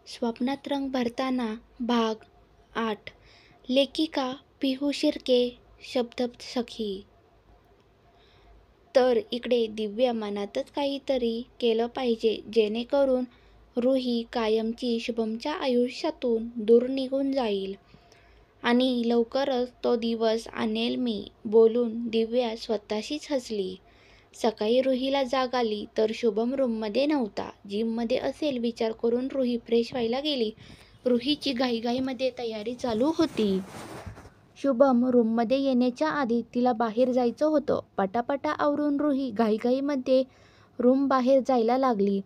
स्वप्नात रंग भरताना भाग 8. लेखिका पिहू शिर्के. शब्द सखी. तर इकडे दिव्या मनातच काहीतरी केलं पाहिजे जेणेकरून रुही कायमची शुभमच्या आयुष्यातून दूर निघून जाईल आणि लवकरच तो दिवस आणेल मी बोलून दिव्या स्वतःशीच हसली. सकाळी रुहीला जाग आली तर शुभम रूममध्ये नव्हता. जिममध्ये असेल विचार करून रुही फ्रेश व्हायला गेली. रुहीची घाईघाईमध्ये तयारी चालू होती. शुभम रूममध्ये येण्याच्या आधी तिला बाहेर जायचं होतं. पटापटा आवरून रुही घाईघाईमध्ये रूम बाहेर जायला लागली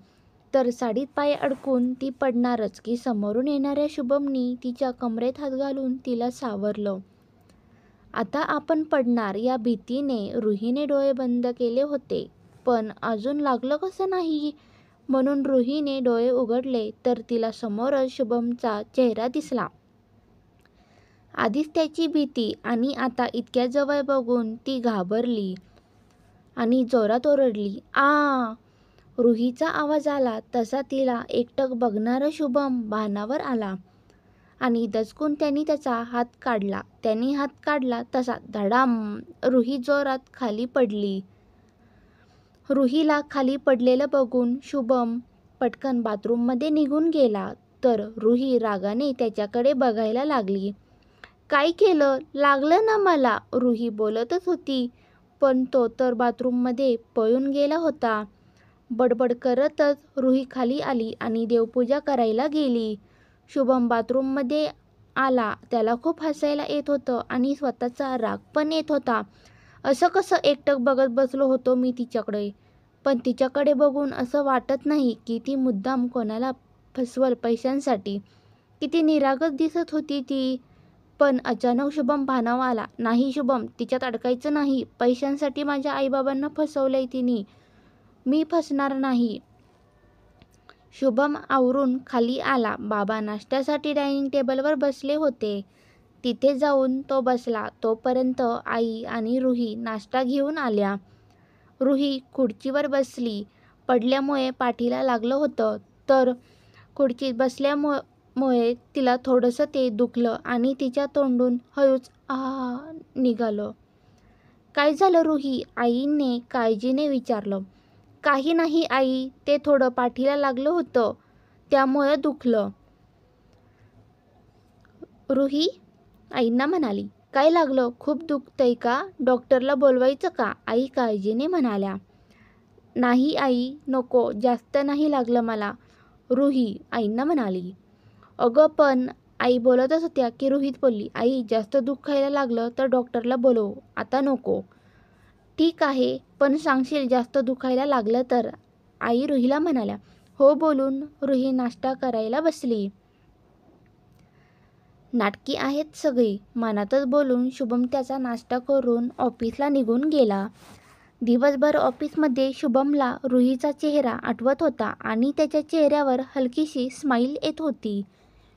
तर साडीत पाय अडकून ती पडणारच की समोरून येणाऱ्या शुभमनी तिच्या कमरेत हात घालून तिला सावरलं. आता आपण पडणार या भीतीने रुहीने डोळे बंद केले होते. पण अजून लागलं कसं नाही म्हणून रुहीने डोळे उघडले तर तिला समोरच शुभमचा चेहरा दिसला. आधीच त्याची भीती आणि आता इतक्या जवळ बघून ती घाबरली आणि जोरात ओरडली, आ! रुहीचा आवाज आला तसा तिला एकटक बघणारा शुभम भानावर आला आणि दचकून त्यांनी त्याचा हात काढला. त्यांनी हात काढला तसा धडाम रुही जोरात खाली पडली. रुहीला खाली पडलेलं बघून शुभम पटकन बाथरूममध्ये निघून गेला तर रुही रागाने त्याच्याकडे बघायला लागली. काय केलं? लागलं ना मला, रुही बोलतच होती. पण तो तर बाथरूममध्ये पळून गेला होता. बडबड करतच रुही खाली आली आणि देवपूजा करायला गेली. शुभम बाथरूममध्ये आला. त्याला खूप हसायला येत होतं आणि स्वतःचा राग पण येत होता. असं कसं एकटक बघत बसलो होतो मी तिच्याकडे. पण तिच्याकडे बघून असं वाटत नाही की ती मुद्दाम कोणाला फसवल पैशांसाठी. किती निरागस दिसत होती ती. पण अचानक शुभम भानावर आला. नाही शुभम, तिच्यात अडकायचं नाही. पैशांसाठी माझ्या आईबाबांना फसवलंय तिने. मी फसणार नाही. शुभम आवरून खाली आला. बाबा नाश्त्यासाठी डायनिंग टेबलवर बसले होते. तिथे जाऊन तो बसला. तोपर्यंत आई आणि रुही नाश्ता घेऊन आल्या. रुही खुर्चीवर बसली. पडल्यामुळे पाठीला लागलं होतं तर खुर्चीत बसल्यामुळे तिला थोडंसं ते दुखलं आणि तिच्या तोंडून हळूच आ निघालं. काय झालं रुही? आईने काळजीने विचारलं. काही नाही आई, ते थोडं पाठीला लागलं होतं त्यामुळे दुखलं. रुही आईंना म्हणाली. काय लागलं? खूप दुखतंय का? डॉक्टरला बोलवायचं का? आई काळजीने म्हणाल्या. नाही आई, नको, जास्त नाही लागलं मला, रुही आईंना म्हणाली. अगं पण आई बोलतच होत्या की रुहीत बोलली. आई, जास्त दुखायला लागलं तर डॉक्टरला बोलव, आता नको. ठीक आहे, पण सांगशील जास्त दुखायला लागलं तर, आई रुहीला म्हणाल्या. हो बोलून रुही नाश्ता करायला बसली. नाटकी आहेत सगळी, मनातच बोलून शुभम त्याचा नाश्ता करून ऑफिसला निघून गेला. दिवसभर ऑफिसमध्ये शुभमला रुहीचा चेहरा आठवत होता आणि त्याच्या चेहऱ्यावर हलकीशी स्माईल येत होती.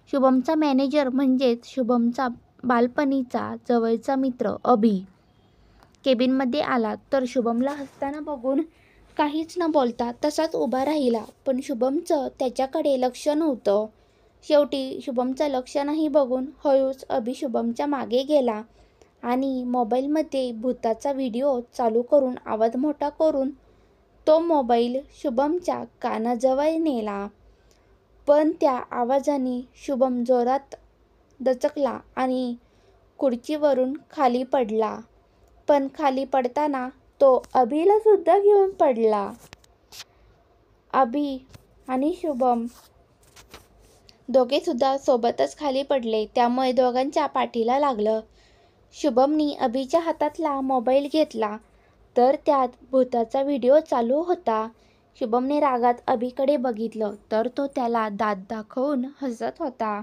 शुभमचा मॅनेजर म्हणजेच शुभमचा बालपणीचा जवळचा मित्र अभि केबिनमध्ये आला तर शुभमला हसताना बघून काहीच न बोलता तसाच उभा राहिला. पण शुभमचं त्याच्याकडे लक्ष नव्हतं. शेवटी शुभमचं लक्ष नाही बघून हळूच अभि शुभमच्या मागे गेला आणि मोबाईलमध्ये भूताचा व्हिडिओ चालू करून आवाज मोठा करून तो मोबाईल शुभमच्या कानाजवळ नेला. पण त्या आवाजाने शुभम जोरात दचकला आणि खुर्चीवरून खाली पडला. पण खाली पडताना तो अभिला सुद्धा घेऊन पडला. अभि आणि शुभम दोघे सुद्धा सोबतच खाली पडले. त्यामुळे दोघांच्या पाठीला लागलं. शुभमनी अभिच्या हातातला मोबाईल घेतला तर त्यात भूताचा व्हिडिओ चालू होता. शुभमने रागात अभिकडे बघितलं तर तो त्याला दात दाखवून हसत होता.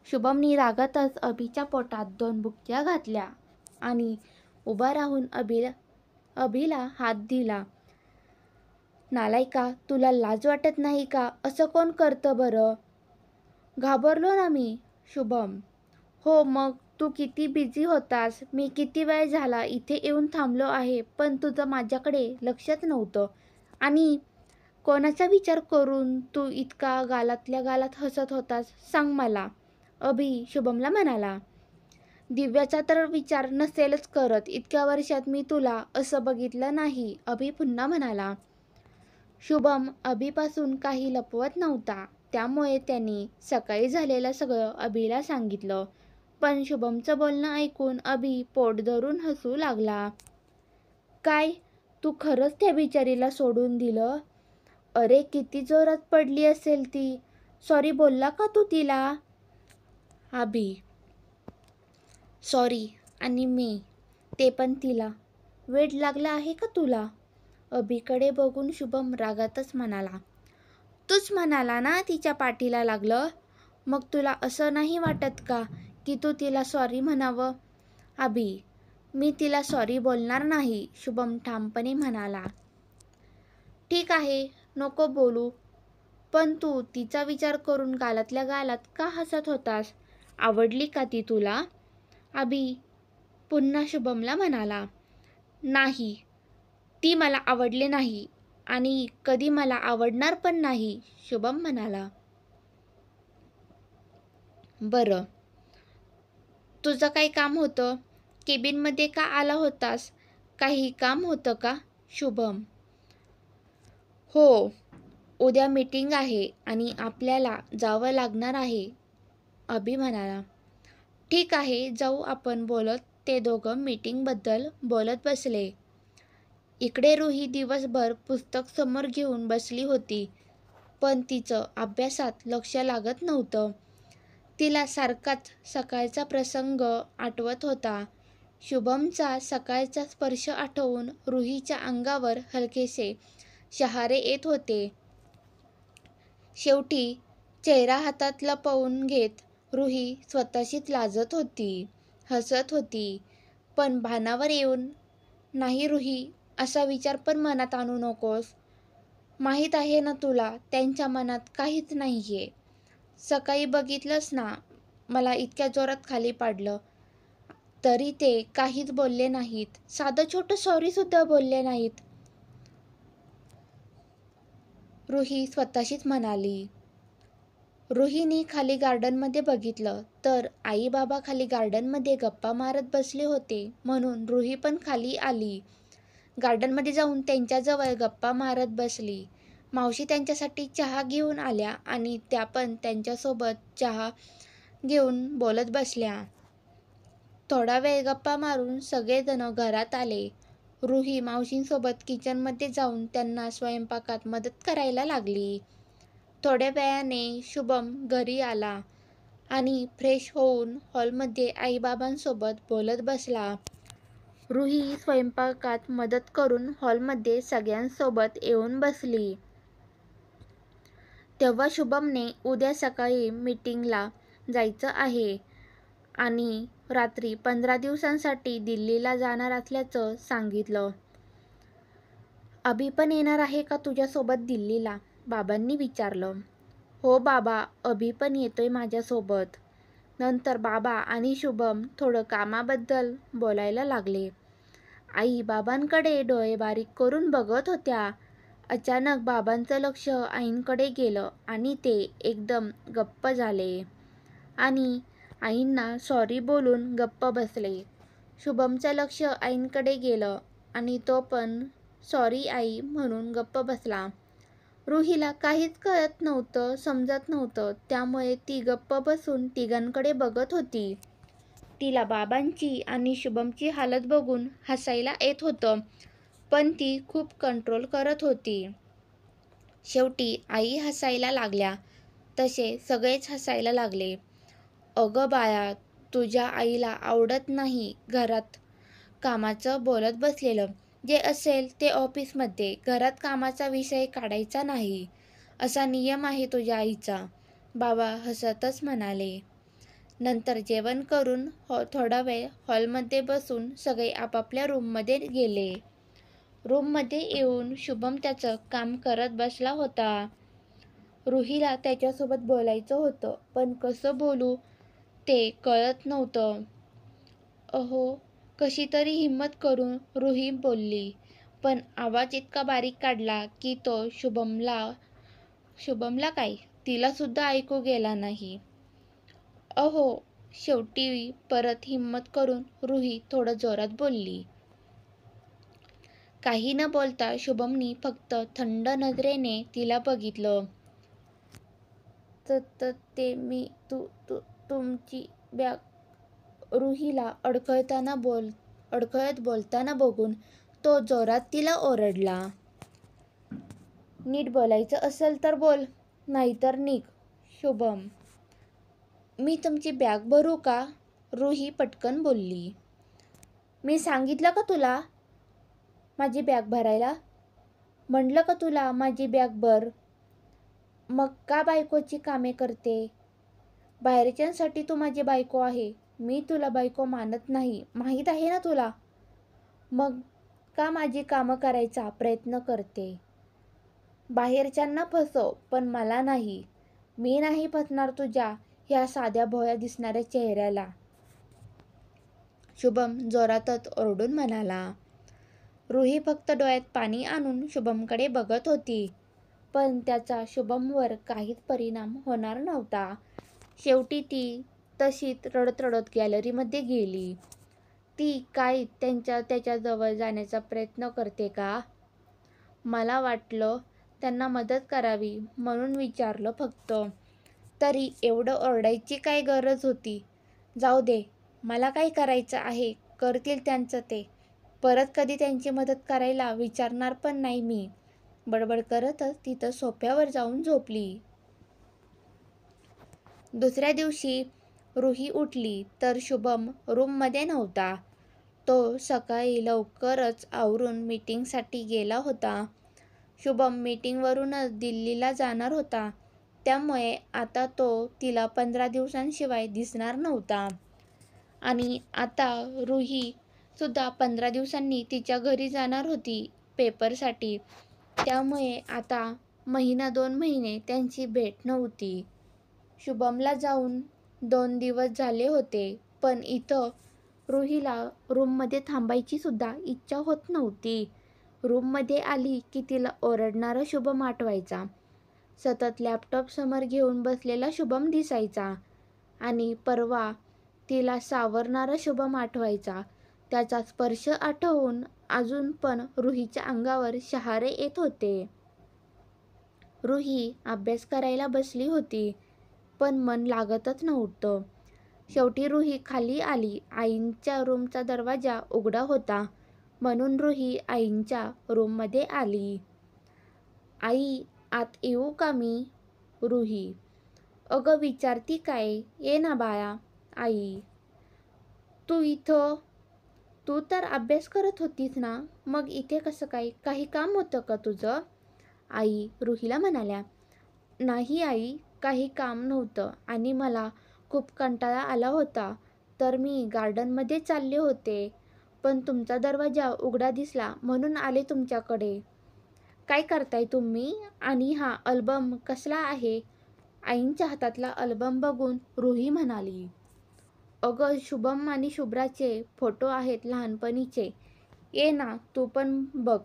शुभमनी रागातच अभिच्या पोटात 2 बुक्क्या घातल्या आणि उभा राहून अभिला हात दिला. नालायका, तुला लाज वाटत नाही का? असं कोण करतं बरं? घाबरलो ना मी. शुभम. हो मग तू किती बिझी होतास. मी किती वेळ झाला इथे येऊन थांबलो आहे पण तुझं माझ्याकडे लक्षच नव्हतं. आणि कोणाचा विचार करून तू इतका गालातल्या गालात हसत होतास सांग मला, अभि शुभमला म्हणाला. दिव्याचा तर विचार नसेलच करत, इतक्या वर्षात मी तुला असं बघितलं नाही, अभि पुन्हा म्हणाला. शुभम अभिपासून काही लपवत नव्हता, त्यामुळे त्यांनी सकाळी झालेलं सगळं अभिला सांगितलं. पण शुभमचं बोलणं ऐकून अभि पोट धरून हसू लागला. काय, तू खरंच त्या बिचारीला सोडून दिलं? अरे किती जोरात पडली असेल ती. सॉरी बोलला का तू तिला? अभि, सॉरी, आणि मी, ते पण तिला. वेड लागला आहे का तुला? अभिकडे बघून शुभम रागातच म्हणाला. तूच म्हणाला ना तिच्या पाठीला लागलं, मग तुला असं नाही वाटत का की तू तिला सॉरी म्हणावं? अभि, मी तिला सॉरी बोलणार नाही, शुभम ठामपणे म्हणाला. ठीक आहे, नको बोलू, पण तू तिचा विचार करून गालातल्या गालात का हसत होतास? आवडली का ती तुला? अभि पुन्हा शुभमला म्हणाला. नाही, ती मला आवडले नाही आणि कधी मला आवडणार पण नाही, शुभम म्हणाला. बरं, तुझं काही काम होतं? केबिनमध्ये का आला होतास? काही काम होतं का? शुभम, हो, उद्या मीटिंग आहे आणि आपल्याला जावं लागणार आहे, अभि म्हणाला. ठीक आहे, जाऊ आपण बोलत. ते दोघं मीटिंगबद्दल बोलत बसले. इकडे रुही दिवसभर पुस्तक समोर घेऊन बसली होती, पण तिचं अभ्यासात लक्ष लागत नव्हतं. तिला सारखाच सकाळचा प्रसंग आठवत होता. शुभमचा सकाळचा स्पर्श आठवून रुहीच्या अंगावर हलकेसे शहारे येत होते. शेवटी चेहरा हातात लपवून घेत रुही स्वतःशीच लाजत होती, हसत होती. पण भानावर येऊन, नाही रुही, असा विचार पण मनात आणू नकोस. माहीत आहे ना तुला, त्यांच्या मनात काहीच नाहीये. सकाळी बघितलंस ना, मला इतक्या जोरात खाली पाडलं, तरी ते काहीच बोलले नाहीत, साधं छोटं सॉरी सुद्धा बोलले नाहीत, रुही स्वतःशीच म्हणाली. रुहीने खाली गार्डनमध्ये बघितलं तर आई बाबा खाली गार्डनमध्ये गप्पा मारत बसले होते, म्हणून रुही पण खाली आली. गार्डनमध्ये जाऊन त्यांच्याजवळ गप्पा मारत बसली. मावशी त्यांच्यासाठी चहा घेऊन आल्या आणि त्या पण त्यांच्यासोबत चहा घेऊन बोलत बसल्या. थोडा वेळ गप्पा मारून सगळेजण घरात आले. रुही मावशींसोबत किचनमध्ये जाऊन त्यांना स्वयंपाकात मदत करायला लागली. थोड्या वेळाने शुभम घरी आला आणि फ्रेश होऊन हॉलमध्ये आईबाबांसोबत बोलत बसला. रुही स्वयंपाकात मदत करून हॉलमध्ये सगळ्यांसोबत येऊन बसली. तेव्हा शुभमने उद्या सकाळी मीटिंगला जायचं आहे आणि रात्री 15 दिवसांसाठी दिल्लीला जाणार असल्याचं सांगितलं. अभि पण येणार आहे का तुझ्यासोबत दिल्लीला? बाबांनी विचारलं. हो बाबा, अभि पण येतोय माझ्यासोबत. नंतर बाबा आणि शुभम थोडं कामाबद्दल बोलायला लागले. आई बाबांकडे डोळे बारीक करून बघत होत्या. अचानक बाबांचं लक्ष आईंकडे गेलं आणि ते एकदम गप्प झाले आणि आईंना सॉरी बोलून गप्प बसले. शुभमचं लक्ष आईंकडे गेलं आणि तो पण सॉरी आई म्हणून गप्प बसला. रुहीला काहीच कळत नव्हतं, समजत नव्हतं, त्यामुळे ती गप्प बसून तिघांकडे बघत होती. तिला बाबांची आणि शुभमची हालत बघून हसायला येत होतं, पण ती खूप कंट्रोल करत होती. शेवटी आई हसायला लागल्या तसे सगळेच हसायला लागले. अगं बाळा, तुझ्या आईला आवडत नाही घरात कामाचं बोलत बसलेलं. जे असेल ते ऑफिसमध्ये, घरात कामाचा विषय काढायचा नाही, असा नियम आहे तुझ्या आईचा, बाबा हसतच म्हणाले. नंतर जेवण करून थोडा वेळ हॉलमध्ये बसून सगळे आपापल्या रूममध्ये गेले. रूममध्ये येऊन शुभम त्याचं काम करत बसला होता. रुहीला त्याच्यासोबत बोलायचं होतं, पण कसं बोलू ते कळत नव्हतं. अहो, कशी तरी हिम्मत करून रुही बोलली, पण आवाज इतका बारीक काढला की तो शुभमला काय तिला सुद्धा ऐकू गेला नाही. अहो, शेवटी परत हिम्मत करून रुही थोडं जोरात बोलली. काही न बोलता शुभमनी फक्त थंड नजरेने तिला बघितलं. ते मी तुमची बॅग रुहीला अडखळत बोलताना बघून तो जोरात तिला ओरडला. नीट बोलायचं असेल तर बोल, नाहीतर निघ. शुभम, मी तुमची बॅग भरू का? रुही पटकन बोलली. मी सांगितलं का तुला माझी बॅग भरायला? म्हणलं का तुला माझी बॅग भर? मग का बायकोची कामे करते? बाहेरच्यांसाठी तू माझी बायको आहे. मी तुला बायको मानत नाही, माहीत आहे ना तुला. मग का माझी कामं करायचा प्रयत्न करते? बाहेरच्यांना फसव, पण मला नाही. मी नाही फसणार तुझ्या ह्या साध्या भोळ्या दिसणाऱ्या चेहऱ्याला. शुभम जोरातच ओरडून म्हणाला. रुही फक्त डोळ्यात पाणी आणून शुभमकडे बघत होती, पण त्याचा शुभमवर काहीच परिणाम होणार नव्हता. शेवटी ती तशीच रडत रडत गॅलरीमध्ये गेली. ती काय त्याच्याजवळ जाण्याचा प्रयत्न करते का? मला वाटलं त्यांना मदत करावी म्हणून विचारलं फक्त. तरी एवढं ओरडायची काय गरज होती? जाऊ दे, मला काय करायचं आहे करतील त्यांचं ते. परत कधी त्यांची मदत करायला विचारणार पण नाही मी, बडबड करतच तिथं सोफ्यावर जाऊन झोपली. दुसऱ्या दिवशी रुही उठली तर शुभम रूममध्ये नव्हता. तो सकाळी लवकरच आवरून मीटिंगसाठी गेला होता. शुभम मीटिंगवरूनच दिल्लीला जाणार होता, त्यामुळे आता तो तिला 15 दिवसांशिवाय दिसणार नव्हता. आणि आता रुही सुद्धा 15 दिवसांनी तिच्या घरी जाणार होती पेपरसाठी, त्यामुळे आता 1-2 महिने त्यांची भेट नव्हती. शुभमला जाऊन 2 दिवस झाले होते, पण इथं रुहीला रूममध्ये थांबायची सुद्धा इच्छा होत नव्हती. रूममध्ये आली की तिला ओरडणारा शुभम आठवायचा. सतत लॅपटॉप समोर घेऊन बसलेला शुभम दिसायचा. आणि परवा तिला सावरणारा शुभम आठवायचा. त्याचा स्पर्श आठवून अजून पण रुहीच्या अंगावर शहारे येत होते. रुही अभ्यास करायला बसली होती, पण मन लागतच नव्हतं. शेवटी रुही खाली आली. आईंच्या रूमचा दरवाजा उघडा होता, म्हणून रुही आईंच्या रूममध्ये आली. आई, आत येऊ का मी? रुही, अगं विचारती काय? ये ना बाळा. आई, तू इथं? तू तर अभ्यास करत होतीस ना, मग इथे कसं काय? काही काम होतं का तुझं? आई रुहीला म्हणाल्या. नाही आई, काही काम नव्हतं आणि मला खूप कंटाळा आला होता, तर मी गार्डनमध्ये चालले होते, पण तुमचा दरवाजा उघडा दिसला म्हणून आले तुमच्याकडे. काय करताय तुम्ही? आणि हा अल्बम कसला आहे? आईंच्या हातातला अल्बम बघून रुही म्हणाली. अगं, शुभम आणि शुभ्राचे फोटो आहेत लहानपणीचे. ये ना तू पण बघ.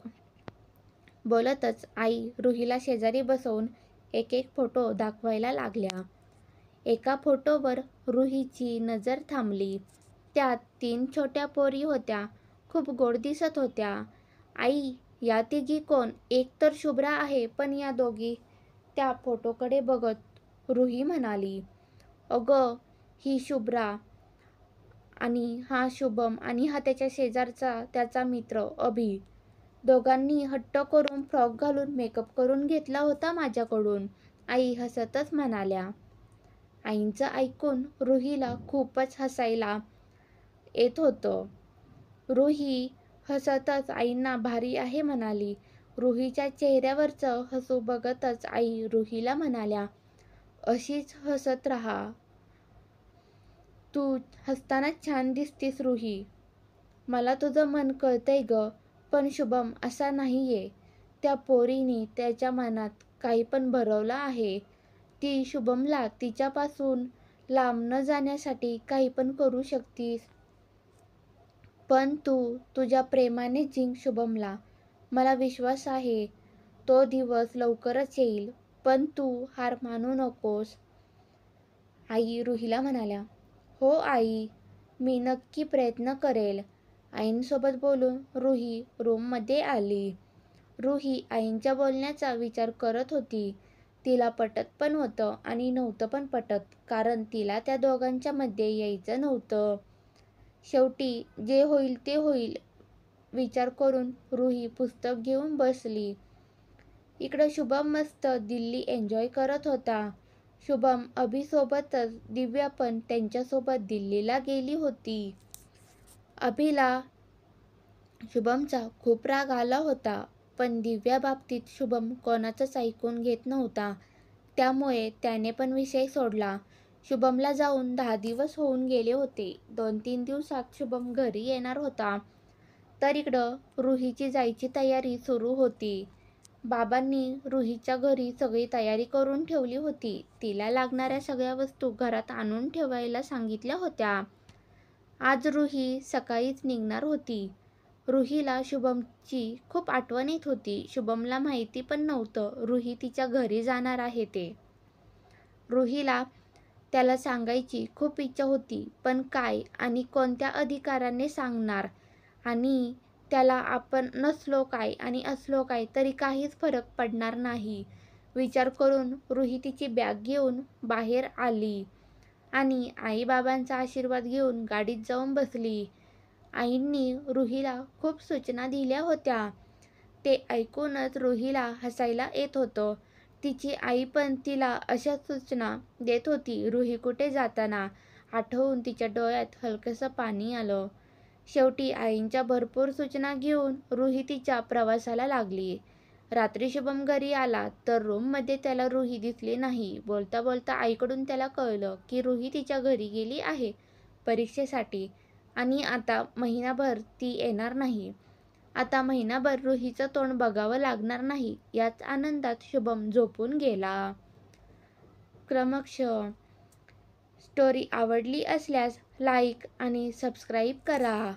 बोलतच आई रुहीला शेजारी बसवून एक एक फोटो दाखवायला लागल्या. एका फोटोवर रुहीची नजर थांबली. त्यात 3 छोट्या पोरी होत्या. खूप गोड दिसत होत्या. आई, या तिघी कोण? एक तर शुभ्रा आहे, पण या दोघी? त्या फोटोकडे बघत रुही म्हणाली. अगं, ही शुभ्रा आणि हा शुभम आणि हा त्याच्या शेजारचा त्याचा मित्र अभि. दोघांनी हट्ट करून फ्रॉक घालून मेकअप करून घेतला होता माझ्याकडून, आई हसतच म्हणाल्या. आईंचं ऐकून रुहीला खूपच हसायला येत होतं. रुही हसतच आईंना भारी आहे म्हणाली. रुहीच्या चेहऱ्यावरचं हसू बघतच आई रुहीला म्हणाल्या. अशीच हसत राहा. तू हसतानाच छान दिसतीस रुही. मला तुझं मन कळतंय ग, पण शुभम असा नाहीये. त्या पोरीने त्याच्या मनात काही पण भरवलं आहे. ती शुभमला तिच्यापासून लांब न जाण्यासाठी काही पण करू शकतीस. पण तू तुझ्या प्रेमाने जिंक शुभमला. मला विश्वास आहे तो दिवस लवकरच येईल, पण तू हार मानू नकोस. आई रुहीला म्हणाल्या. हो आई, मी नक्की प्रयत्न करेल. आईंसोबत बोलून रुही रूममध्ये आली. रुही आईंच्या बोलण्याचा विचार करत होती. तिला पटत पण होतं आणि नव्हतं पण पटत, कारण तिला त्या दोघांच्या मध्ये यायचं नव्हतं. शेवटी जे होईल ते होईल विचार करून रुही पुस्तक घेऊन बसली. इकडं शुभम मस्त दिल्ली एन्जॉय करत होता. शुभम अभिसोबतच दिव्या पण त्यांच्यासोबत दिल्लीला गेली होती. अभिला शुभमचा खूप राग आला होता, पण दिव्या बाबतीत शुभम कोणाचंच ऐकून घेत नव्हता. त्यामुळे त्याने पण विषय सोडला. शुभमला जाऊन 10 दिवस होऊन गेले होते. 2-3 दिवसात शुभम घरी येणार होता. तर इकडं रुहीची जायची तयारी सुरू होती. बाबांनी रुहीच्या घरी सगळी तयारी करून ठेवली होती. तिला लागणाऱ्या सगळ्या वस्तू घरात आणून ठेवायला सांगितल्या होत्या. आज रुही सकाळीच निघणार होती. रुहीला शुभमची खूप आठवण येत होती. शुभमला माहिती पण नव्हतं रुही तिच्या घरी जाणार आहे ते. रुहीला त्याला सांगायची खूप इच्छा होती, पण काय आणि कोणत्या अधिकाराने सांगणार? आणि त्याला आपण नसलो काय आणि असलो काय तरी काहीच फरक पडणार नाही. विचार करून रुही तिची बॅग घेऊन बाहेर आली आणि आई-बाबांचा आशीर्वाद घेऊन गाडीत जाऊन बसली. आईंनी रुहीला खूप सूचना दिल्या होत्या. ते ऐकूनच रुहीला हसायला येत होतं. तिची आई पण तिला अशाच सूचना देत होती. रुही कुठे जाताना आठवून तिच्या डोळ्यात हलकंसं पाणी आलं. शेवटी आईंच्या भरपूर सूचना घेऊन रुही तिच्या प्रवासाला लागली. रात्री शुभम घरी आला तर रूममध्ये त्याला रुही दिसली नाही. बोलता बोलता आईकडून त्याला कळलं की रुही तिच्या घरी गेली आहे परीक्षेसाठी आणि आता महिनाभर ती येणार नाही. आता महिनाभर रुहीचं तोंड बघावं लागणार नाही. याच आनंदात शुभम झोपून गेला. क्रमश स्टोरी आवडली असल्यास लाईक आणि सबस्क्राईब करा.